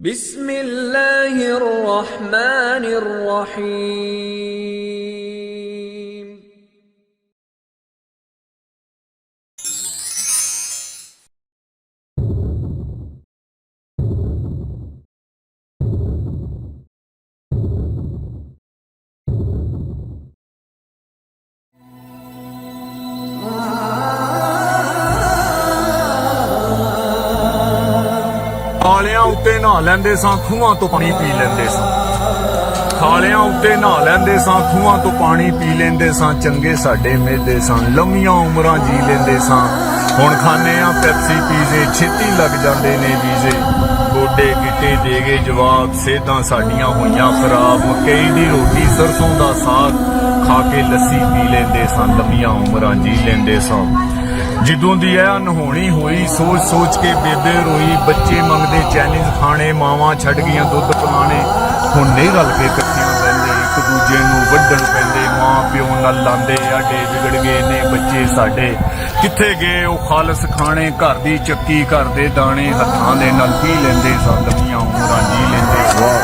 बिस्मिल्लाहिर्रहमानिर्रहीम। ਖਾਲਿਆਂ ਉੱਤੇ ਨਹਾ ਲੈਂਦੇ ਸਾਂ, ਖੂਹਾਂ ਤੋਂ ਪਾਣੀ ਪੀ ਲੈਂਦੇ ਸਾਂ। ਖਾਲਿਆਂ ਉੱਤੇ ਨਹਾ ਲੈਂਦੇ ਸਾਂ, ਖੂਹਾਂ ਤੋਂ ਪਾਣੀ ਪੀ ਲੈਂਦੇ ਸਾਂ। ਚੰਗੇ ਸਾਡੇ ਮਿਹਦੇ ਸਨ, ਲੰਮੀਆਂ ਉਮਰਾਂ ਜੀ ਲੈਂਦੇ ਸਾਂ। ਹੁਣ ਖਾਂਦੇ ਆ ਪੈਪਸੀ ਪੀਜ਼ੇ, ਛੇਤੀ ਲੱਗ ਜਾਂਦੇ ਨੇ ਵੀਜ਼ੇ। ਗੋਡੇ ਗਿੱਟੇ ਦੇ ਗਏ ਜਵਾਬ, ਸਿਹਤਾਂ ਸਾਡੀਆਂ ਹੋਈਆਂ ਖਰਾਬ। ਮਕਈ ਦੀ ਰੋਟੀ ਸਰਸੋਂ ਦਾ ਸਾਗ ਖਾ ਕੇ ਲੱਸੀ ਪੀ ਲੈਂਦੇ ਸਾਂ, ਲੰਮੀਆਂ ਉਮਰਾਂ ਜੀ ਲੈਂਦੇ ਸਾਂ। ਜਦੋਂ ਦੀ ਇਹ ਅਨਹੋਣੀ ਹੋਈ, ਸੋਚ ਸੋਚ ਕੇ ਬੇਬੇ ਰੋਈ। ਬੱਚੇ ਮੰਗਦੇ ਚਾਈਨੀਜ਼ ਖਾਣੇ, ਮਾਵਾਂ ਛੱਡ ਗਈਆਂ ਦੁੱਧ ਪਿਲਾਣੇ। ਹੁਣ ਨਹੀਂ ਰਲ ਕੇ ਇਕੱਠਿਆਂ ਬਹਿੰਦੇ, ਇੱਕ ਦੂਜੇ ਨੂੰ ਵੱਢਣ ਪੈਂਦੇ। ਮਾਂ ਪਿਓ ਨਾਲ ਲਾਂਦੇ ਆਡੇ, ਵਿਗੜ ਗਏ ਨੇ ਬੱਚੇ ਸਾਡੇ। ਕਿੱਥੇ ਗਏ ਉਹ ਖਾਲਸ ਖਾਣੇ, ਘਰ ਦੀ ਚੱਕੀ ਘਰ ਦੇ ਦਾਣੇ। ਹੱਥਾਂ ਦੇ ਨਾਲ ਪੀ ਲੈਂਦੇ ਸਾਂ, ਲੰਮੀਆਂ ਉਮਰਾਂ ਜੀ ਲੈਂਦੇ ਸਾਂ।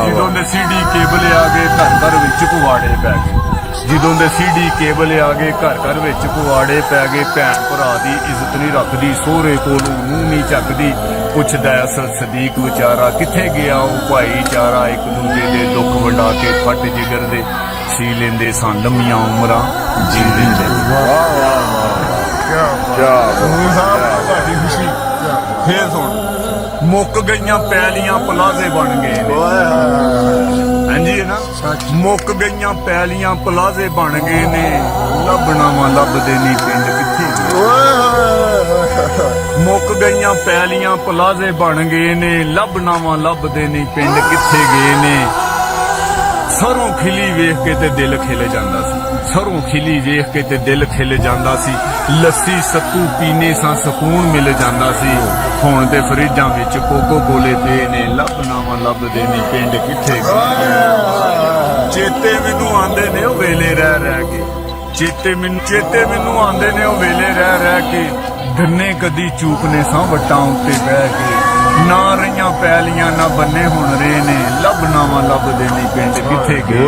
ਜਦੋਂ ਦੇ ਸੀਡੀ ਕੇਬਲ ਆ ਗਏ, ਘਰ ਘਰ ਵਿੱਚ ਪੁਆੜੇ ਪੈ ਗਏ। ਜਦੋਂ ਦੇ ਸੀਡੀ ਕੇਬਲ ਆ ਗਏ, ਘਰ ਘਰ ਵਿੱਚ ਪੁਆੜੇ ਪੈ ਗਏ। ਭੈਣ ਭਰਾ ਦੀ ਇੱਜ਼ਤ ਨਹੀਂ ਰੱਖਦੀ, ਸਹੁਰੇ ਕੋਲੋਂ ਮੂੰਹ ਨਹੀਂ ਚੱਕਦੀ। ਪੁੱਛਦਾ ਅਸਲ ਸਦੀਕ ਵਿਚਾਰਾ, ਕਿੱਥੇ ਗਿਆ ਉਹ ਭਾਈਚਾਰਾ। ਇੱਕ ਦੂਜੇ ਦੇ ਦੁੱਖ ਵੰਡਾ ਕੇ ਫੱਟ ਜਿਗਰ ਦੇ ਸੀ ਲੈਂਦੇ ਸਾਂ, ਲੰਮੀਆਂ ਉਮਰਾਂ ਜੀ ਲੈਂਦੇ। ਤੁਹਾਡੀ ਖੁਸ਼ੀ ਫੇਰ ਸੁਣ। ਮੁੱਕ ਗਈਆਂ ਪੈਲੀਆਂ ਪਲਾਜ਼ੇ ਬਣ ਗਏ ਨੇ। ਹਾਂਜੀ ਹੈ ਨਾ, ਮੁੱਕ ਗਈਆਂ ਪੈਲੀਆਂ ਪਲਾਜ਼ੇ ਬਣ ਗਏ ਨੇ। ਲੱਭਣਾ ਵਾ ਲੱਭਦੇ ਨਹੀਂ ਪਿੰਡ ਕਿੱਥੇ ਗਏ। ਮੁੱਕ ਗਈਆਂ ਪੈਲੀਆਂ ਪਲਾਜ਼ੇ ਬਣ ਗਏ ਨੇ। ਲੱਭਣਾ ਵਾ ਲੱਭਦੇ ਨਹੀਂ ਪਿੰਡ ਕਿੱਥੇ ਗਏ ਨੇ। ਸਰੋਂ ਖਿਲੀ ਵੇਖ ਕੇ ਤੇ ਦਿਲ ਖਿਲ ਜਾਂਦਾ ਸੀ, ਸਰੋਂ ਖਿਲੀ ਵੇਖ ਕੇ ਤੇ ਦਿਲ ਖਿਲ ਜਾਂਦਾ ਸੀ। ਲੱਸੀ ਸੱਤੂ ਪੀਨੇ ਸਾਂ, ਸਕੂਨ ਮਿਲ ਜਾਂਦਾ ਸੀ। ਹੁਣ ਤੇ ਫਰਿੱਜਾਂ ਵਿੱਚ ਕੋਕੋ ਕੋਲੇ ਪਏ ਨੇ। ਲੱਭਣਾ ਵਾ ਲੱਭਦੇ ਨਹੀਂ ਪਿੰਡ ਕਿੱਥੇ ਗਏ। ਚੇਤੇ ਮੈਨੂੰ ਆਂਦੇ ਨੇ ਉਹ ਵੇਲੇ ਰਹਿ ਰਹਿ ਕੇ। ਚੇਤੇ ਮੈਨੂੰ ਆਂਦੇ ਨੇ ਉਹ ਵੇਲੇ ਰਹਿ ਰਹਿ ਕੇ। ਗੰਨੇ ਕਦੀ ਚੂਪਨੇ ਸਾਂ ਵੱਟਾਂ ਉੱਤੇ ਬਹਿ ਕੇ। ਨਾ ਰਹੀਆਂ ਪੈਲੀਆਂ ਨਾ ਬੰਨੇ ਹੁਣ ਰਹੇ ਨੇ। ਲੱਭਣਾ ਵਾ ਲੱਭਦੇ ਨਹੀਂ ਪਿੰਡ ਕਿੱਥੇ ਗਏ।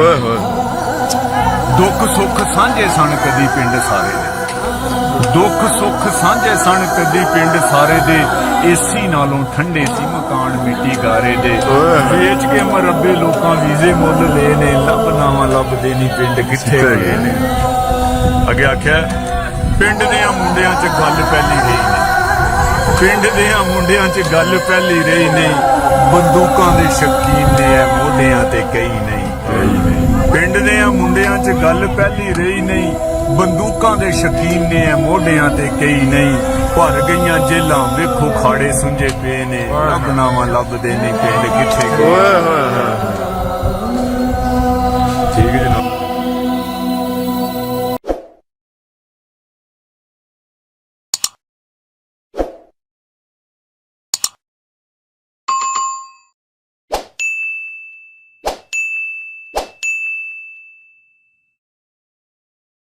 ਦੁੱਖ ਸੁੱਖ ਸਾਂਝੇ ਸਣ ਕਦੀ ਪਿੰਡ ਸਾਰੇ ਦੇ। ਦੁੱਖ ਸੁੱਖ ਸਾਂਝੇ ਸਣ ਕਦੀ ਪਿੰਡ ਸਾਰੇ ਦੇ। ਏਸੀ ਨਾਲੋਂ ਠੰਡੇ ਸੀ ਮਕਾਨ ਮਿੱਟੀ ਗਾਰੇ ਦੇ। ਵੇਚ ਕੇ ਮਰੱਬੇ ਲੋਕਾਂ ਵੀਜ਼ੇ ਮੁੱਲ ਲਏ ਨੇ। ਲੱਭਣਾ ਵਾ ਲੱਭਦੇ ਨਹੀਂ ਪਿੰਡ ਕਿੱਥੇ ਗਏ ਨੇ। ਅੱਗੇ ਆਖਿਆ, ਪਿੰਡ ਦੀਆਂ ਮੁੰਡਿਆਂ 'ਚ ਗੱਲ ਫੈਲੀ ਰਹੀ ਨੇ। ਪਿੰਡ ਦੀਆਂ ਮੁੰਡਿਆਂ 'ਚ ਗੱਲ ਫੈਲੀ ਰਹੀ ਨਹੀਂ। ਬੰਦੂਕਾਂ ਦੇ ਸ਼ਕੀਨ ਨੇ ਐ ਮੋਢਿਆਂ ਤੇ ਕਈ ਨਹੀਂ। ਪਿੰਡ ਦੀਆਂ ਮੁੰਡਿਆਂ 'ਚ ਗੱਲ ਫੈਲੀ ਰਹੀ ਨਹੀਂ। ਬੰਦੂਕਾਂ ਦੇ ਸ਼ਕੀਨ ਨੇ ਐ ਮੋਢਿਆਂ ਤੇ ਕਈ ਨਹੀਂ। ਭਰ ਗਈਆਂ ਜੇਲਾਂ ਵੇਖੋ ਖਾੜੇ ਸੁੰਝੇ ਪਏ ਨੇ। ਲੱਭਣਾ ਵਾ ਲੱਭਦੇ ਨਹੀਂ ਪਿੰਡ ਕਿੱਥੇ ਗਏ।